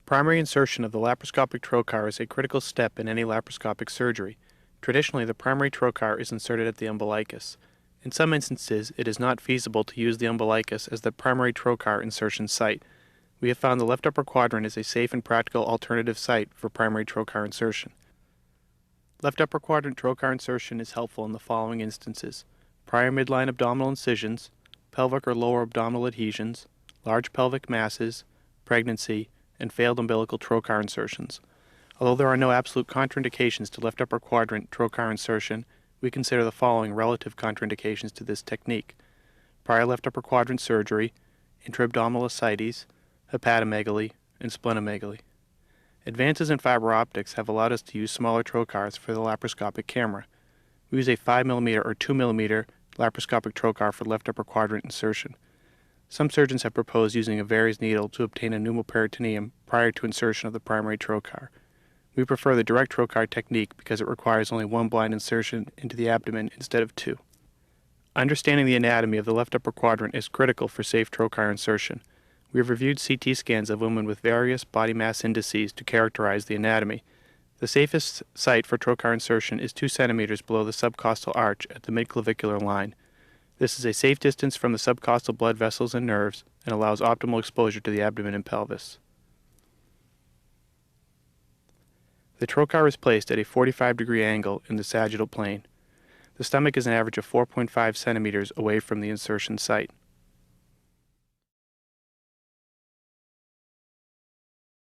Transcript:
Primary insertion of the laparoscopic trocar is a critical step in any laparoscopic surgery. Traditionally, the primary trocar is inserted at the umbilicus. In some instances, it is not feasible to use the umbilicus as the primary trocar insertion site. We have found the left upper quadrant is a safe and practical alternative site for primary trocar insertion. Left upper quadrant trocar insertion is helpful in the following instances: prior midline abdominal incisions, pelvic or lower abdominal adhesions, large pelvic masses, pregnancy, and failed umbilical trocar insertions. Although there are no absolute contraindications to left upper quadrant trocar insertion, we consider the following relative contraindications to this technique: prior left upper quadrant surgery, intra-abdominal ascites, hepatomegaly, and splenomegaly. Advances in fiber optics have allowed us to use smaller trocars for the laparoscopic camera. We use a 5mm or 2mm laparoscopic trocar for left upper quadrant insertion. Some surgeons have proposed using a Verres needle to obtain a pneumoperitoneum prior to insertion of the primary trocar. We prefer the direct trocar technique because it requires only one blind insertion into the abdomen instead of two. Understanding the anatomy of the left upper quadrant is critical for safe trocar insertion. We have reviewed CT scans of women with various body mass indices to characterize the anatomy. The safest site for trocar insertion is 2 centimeters below the subcostal arch at the midclavicular line. This is a safe distance from the subcostal blood vessels and nerves and allows optimal exposure to the abdomen and pelvis. The trocar is placed at a 45-degree angle in the sagittal plane. The stomach is an average of 4.5 centimeters away from the insertion site.